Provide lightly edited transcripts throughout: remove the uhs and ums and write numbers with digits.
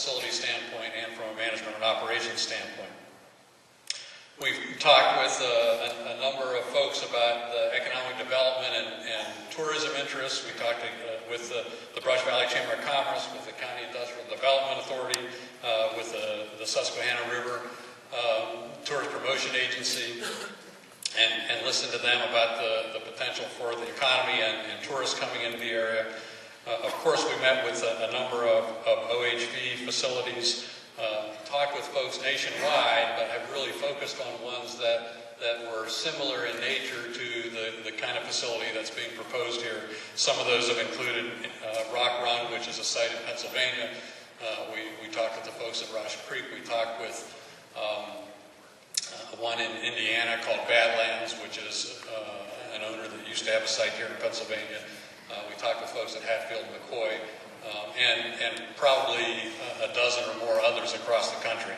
facility standpoint and from a management and operations standpoint. We've talked with a number of folks about the economic development and tourism interests. We talked with the Brush Valley Chamber of Commerce, with the County Industrial Development Authority, with the Susquehanna River Tourist Promotion Agency, and listened to them about the potential for the economy and tourists coming into the area. Of course, we met with a number of OHV facilities, talked with folks nationwide, but have really focused on ones that were similar in nature to the kind of facility that's being proposed here. Some of those have included Rock Run, which is a site in Pennsylvania. We talked with the folks at Rosh Creek. We talked with one in Indiana called Badlands, which is an owner that used to have a site here in Pennsylvania. We talked with folks at Hatfield and McCoy, and probably a dozen or more others across the country.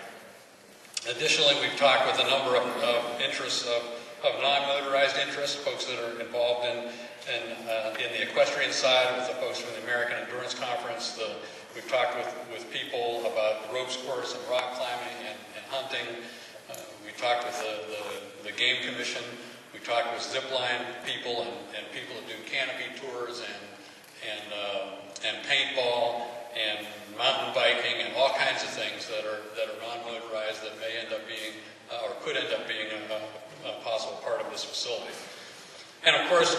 Additionally, we've talked with a number of interests of non-motorized interests, folks that are involved in the equestrian side, with the folks from the American Endurance Conference. We've talked with people about the ropes course and rock climbing and hunting. We talked with the Game Commission. We talked with zipline people and people that do canopy tours and paintball and mountain biking and all kinds of things that are non-motorized that may end up being or could end up being a possible part of this facility. And of course,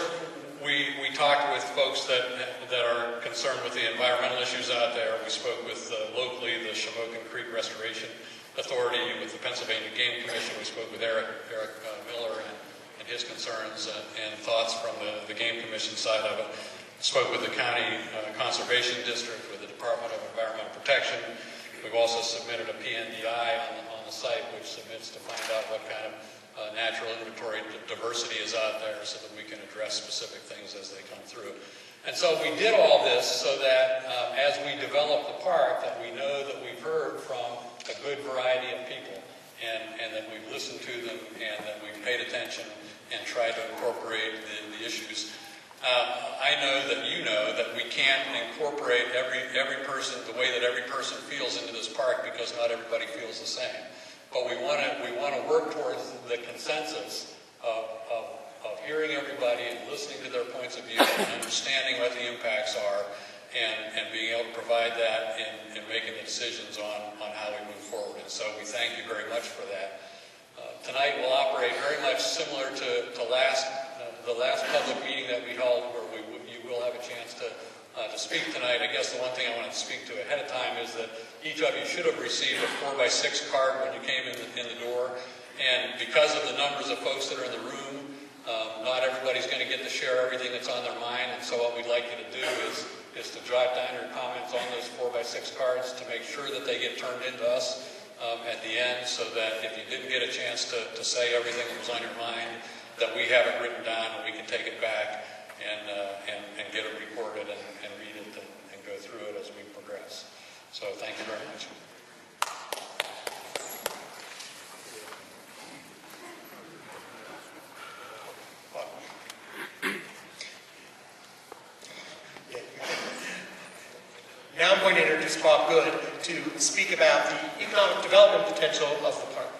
we talked with folks that are concerned with the environmental issues out there. We spoke with locally the Shamokin Creek Restoration Authority, with the Pennsylvania Game Commission. We spoke with Eric Miller and his concerns and thoughts from the Game Commission side of it. Spoke with the County Conservation District, with the Department of Environmental Protection. We've also submitted a PNDI on the site, which submits to find out what kind of natural inventory diversity is out there so that we can address specific things as they come through. And so we did all this so that as we develop the park, that we know that we've heard from a good variety of people and that we've listened to them and that we've paid attention and tried to incorporate the issues. I know that you know that we can't incorporate every person the way that every person feels into this park, because not everybody feels the same. But we want to work towards the consensus of hearing everybody and listening to their points of view and understanding what the impacts are and being able to provide that in making the decisions on how we move forward. And so we thank you very much for that. Tonight we'll operate very much similar to the last public meeting that we held, where you will have a chance to speak tonight. I guess the one thing I wanted to speak to ahead of time is that each of you should have received a 4x6 card when you came in the door. And because of the numbers of folks that are in the room, not everybody's going to get to share everything that's on their mind. And so what we'd like you to do is to jot down your comments on those 4x6 cards to make sure that they get turned into us at the end, so that if you didn't get a chance to say everything that was on your mind, that we have it written down and we can take it back and get it recorded and read it and go through it as we progress. So thank you very much. Now I'm going to introduce Bob Good to speak about the economic development potential of the park.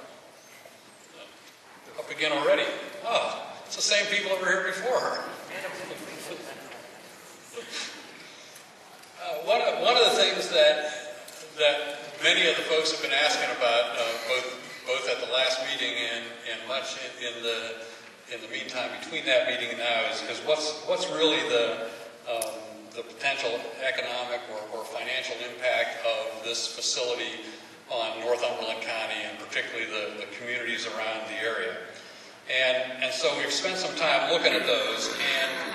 Up again already? Oh, it's the same people that were here before her. One of the things that many of the folks have been asking about, both at the last meeting and much in the meantime between that meeting and now, is what's really the potential economic or financial impact of this facility on Northumberland County, and particularly the communities around the area. And so we've spent some time looking at those,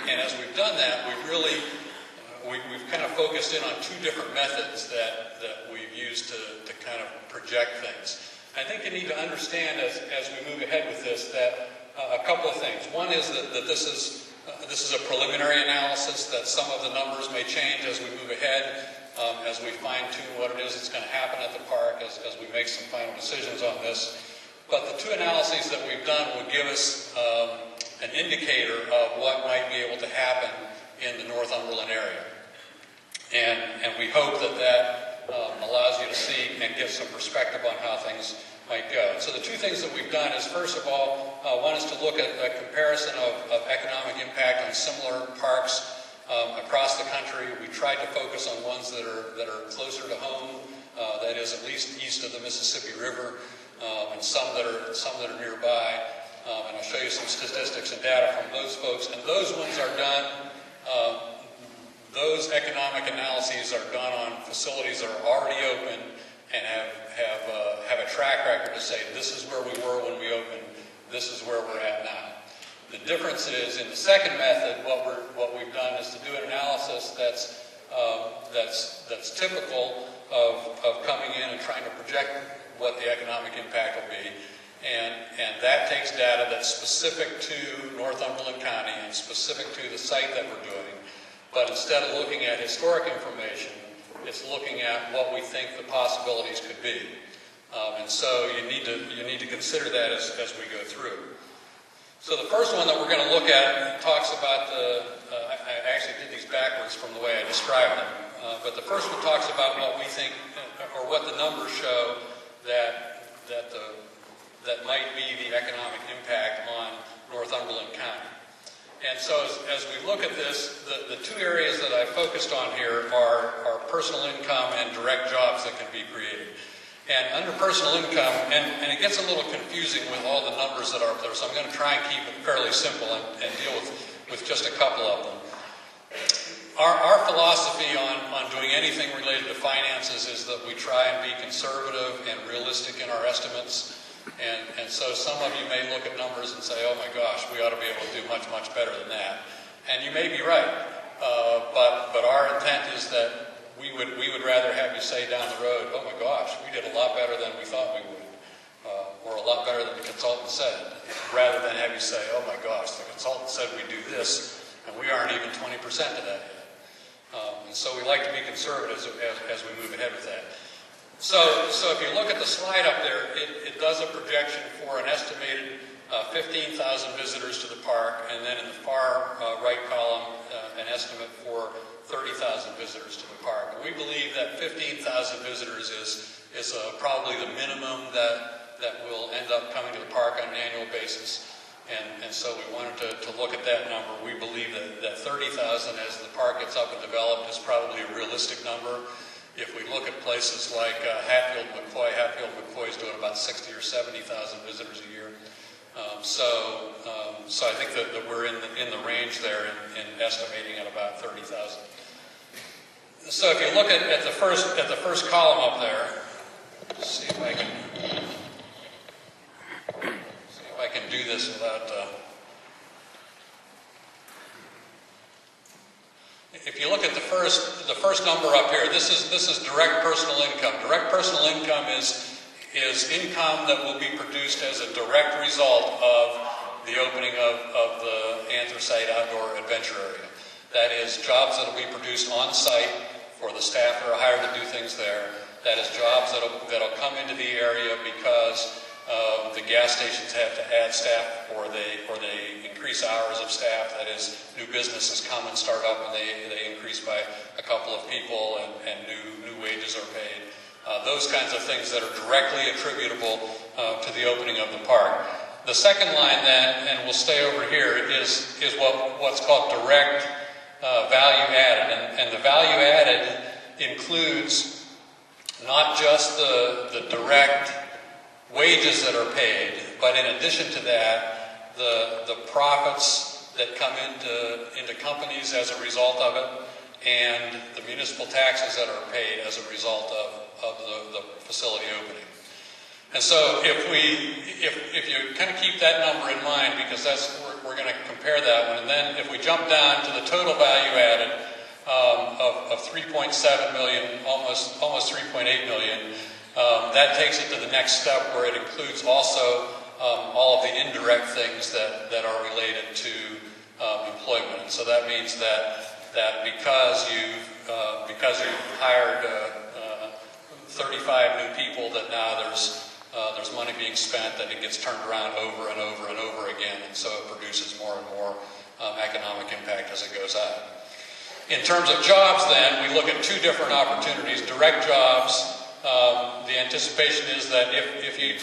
and as we've done that, we've kind of focused in on two different methods that we've used to kind of project things. I think you need to understand as we move ahead with this that a couple of things. One is that this is a preliminary analysis, that some of the numbers may change as we move ahead, as we fine-tune what it is that's going to happen at the park, as we make some final decisions on this. But the two analyses that we've done would give us an indicator of what might be able to happen in the Northumberland area. And we hope that allows you to see and get some perspective on how things might go. So the two things that we've done is, first of all, one is to look at a comparison of economic impact on similar parks across the country. We tried to focus on ones that are closer to home, that is at least east of the Mississippi River, and some that are nearby. And I'll show you some statistics and data from those folks. And those ones are done. Those economic analyses are done on facilities that are already open and have a track record to say this is where we were when we opened, this is where we're at now. The difference is in the second method, what we've done is to do an analysis that's typical of coming in and trying to project what the economic impact will be. And that takes data that's specific to Northumberland County and specific to the site that we're doing. But instead of looking at historic information, it's looking at what we think the possibilities could be. And so you need to consider that as we go through. So the first one that we're going to look at talks about I actually did these backwards from the way I described them. But the first one talks about what we think, or what the numbers show that might be the economic impact on Northumberland County. And so as we look at this, the two areas that I focused on here are personal income and direct jobs that can be created. And under personal income, and it gets a little confusing with all the numbers that are up there, so I'm going to try and keep it fairly simple and deal with just a couple of them. Our philosophy on doing anything related to finances is that we try and be conservative and realistic in our estimates. And so some of you may look at numbers and say, oh my gosh, we ought to be able to do much, much better than that. And you may be right. But our intent is that we would rather have you say down the road, oh my gosh, we did a lot better than we thought we would. Or a lot better than the consultant said. Rather than have you say, oh my gosh, the consultant said we do this, and we aren't even 20% of that yet. And so we like to be conservative as we move ahead with that. So if you look at the slide up there, it does a projection for an estimated 15,000 visitors to the park, and then in the far right column, an estimate for 30,000 visitors to the park. And we believe that 15,000 visitors is probably the minimum that will end up coming to the park on an annual basis. And so we wanted to look at that number. We believe that 30,000 as the park gets up and developed is probably a realistic number. If we look at places like Hatfield and McCoy is doing about 60 or 70,000 visitors a year. So I think that we're in the range there in estimating at about 30,000. So if you look at the first column up there, let's see if I can do this without. If you look at the first number up here, this is direct personal income. Direct personal income is income that will be produced as a direct result of the opening of the Anthracite outdoor adventure area. That is jobs that will be produced on site for the staff that are hired to do things there. That is jobs that'll come into the area because the gas stations have to add staff, or they increase hours of staff. That is, new businesses come and start up, and they increase by a couple of people, and new wages are paid. Those kinds of things that are directly attributable to the opening of the park. The second line then, and we'll stay over here, is what's called direct value added, and the value added includes not just the direct wages that are paid, but in addition to that, the profits that come into companies as a result of it, and the municipal taxes that are paid as a result of the facility opening. And so if you kind of keep that number in mind, because we're going to compare that one, and then if we jump down to the total value added of 3.7 million, almost 3.8 million. That takes it to the next step, where it includes also all of the indirect things that are related to employment. And so that means that because you've hired 35 new people, that now there's money being spent, that it gets turned around over and over and over again, and so it produces more and more economic impact as it goes out. In terms of jobs then, we look at two different opportunities. Direct jobs, the anticipation is that if you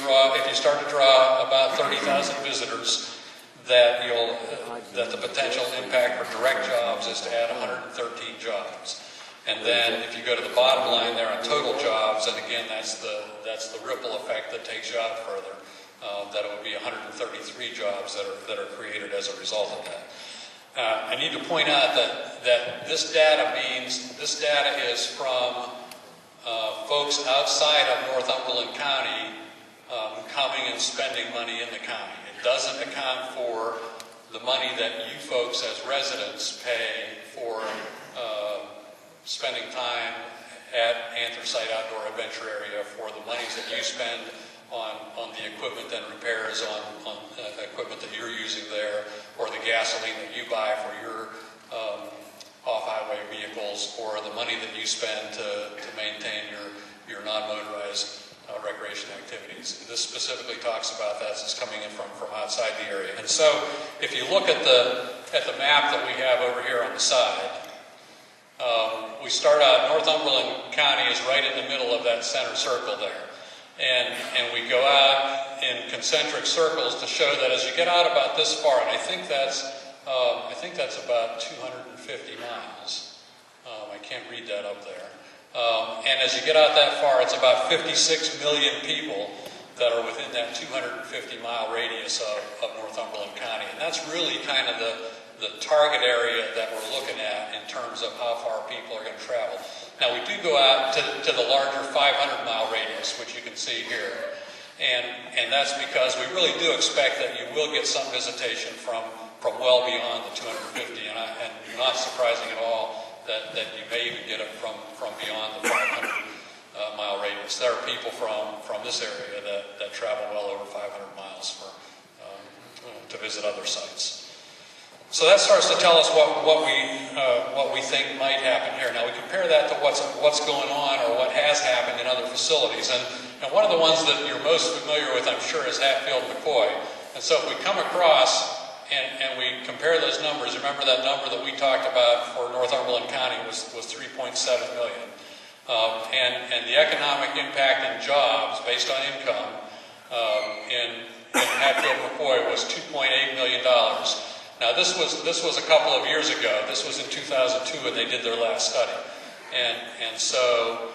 start to draw about 30,000 visitors, that the potential impact for direct jobs is to add 113 jobs. And then if you go to the bottom line there on total jobs, and again that's the ripple effect that takes you out further, that it would be 133 jobs that are created as a result of that. I need to point out that this data is from folks outside of Northumberland County coming and spending money in the county. It doesn't account for the money that you folks as residents pay for spending time at Anthracite Outdoor Adventure Area, for the monies that you spend on the equipment and repairs on equipment that you're using there, or the gasoline that you buy for your off-highway vehicles, or the money that you spend to maintain your non-motorized recreation activities. This specifically talks about that as coming in from outside the area. And so if you look at the map that we have over here on the side, we start out, Northumberland County is right in the middle of that center circle there. And we go out in concentric circles to show that as you get out about this far, and I think that's about 250 miles. I can't read that up there. And as you get out that far, it's about 56 million people that are within that 250-mile radius of Northumberland County. And that's really kind of the target area that we're looking at in terms of how far people are going to travel. Now, we do go out to the larger 500-mile radius, which you can see here. And that's because we really do expect that you will get some visitation from well beyond the 250. And not surprising at all that you may even get it from beyond the 500-mile radius. There are people from this area that travel well over 500 miles to visit other sites. So that starts to tell us what we think might happen here. Now we compare that to what's going on or what has happened in other facilities. And one of the ones that you're most familiar with, I'm sure, is Hatfield McCoy. And so if we come across and we compare those numbers, remember that number that we talked about for Northumberland County was 3.7 million. And the economic impact in jobs based on income in Hatfield McCoy was $2.8 million. Now this was a couple of years ago. This was in 2002 when they did their last study. And so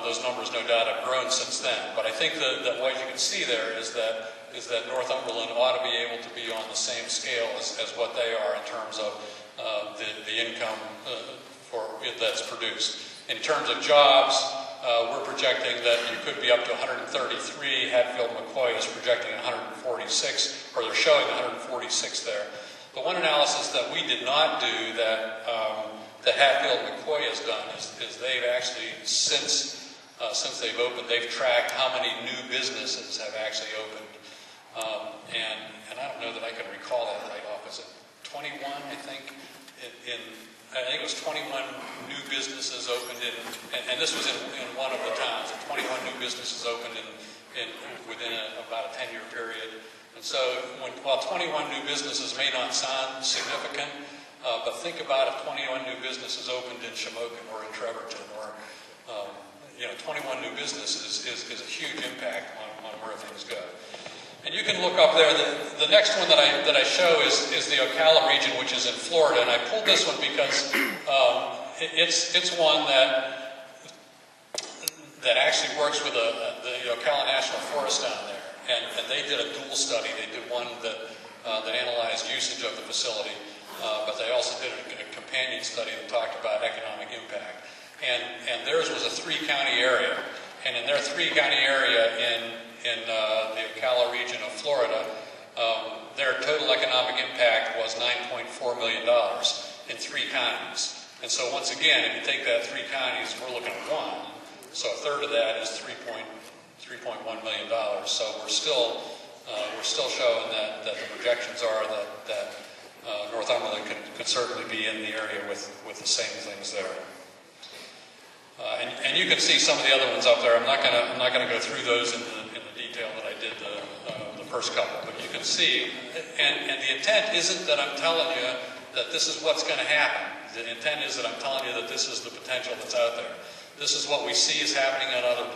those numbers no doubt have grown since then. But I think that what you can see there is that Northumberland ought to be able to be on the same scale as what they are in terms of the income that's produced. In terms of jobs, we're projecting that you could be up to 133. Hatfield McCoy is projecting 146, or they're showing 146 there. But one analysis that we did not do that Hatfield McCoy has done is they've actually, since they've opened, they've tracked how many new businesses have actually opened. And I don't know that I can recall that right off. Is it 21, I think? I think it was 21 new businesses opened and this was in one of the towns. 21 new businesses opened within about a 10-year period. And so while 21 new businesses may not sound significant, but think about if 21 new businesses opened in Shamokin or in Trevorton, or 21 new businesses is a huge impact on where things go. And you can look up there. The next one that I show is the Ocala region, which is in Florida. And I pulled this one because it's one that actually works with the Ocala National Forest down there. And they did a dual study. They did one that analyzed usage of the facility, but they also did a companion study that talked about economic impact. And theirs was a 3-county area. And in their 3-county area in the Ocala region of Florida, their total economic impact was $9.4 million in 3 counties. And so once again, if you take that 3 counties, we're looking at 1. So a third of that is $3.1 million. So we're still showing that the projections are that Northumberland could certainly be in the area with the same things there. And you can see some of the other ones up there. I'm not gonna go through those in the detail that I did the first couple, but you can see. And the intent isn't that I'm telling you that this is what's going to happen. The intent is that I'm telling you that this is the potential that's out there. This is what we see is happening in other places.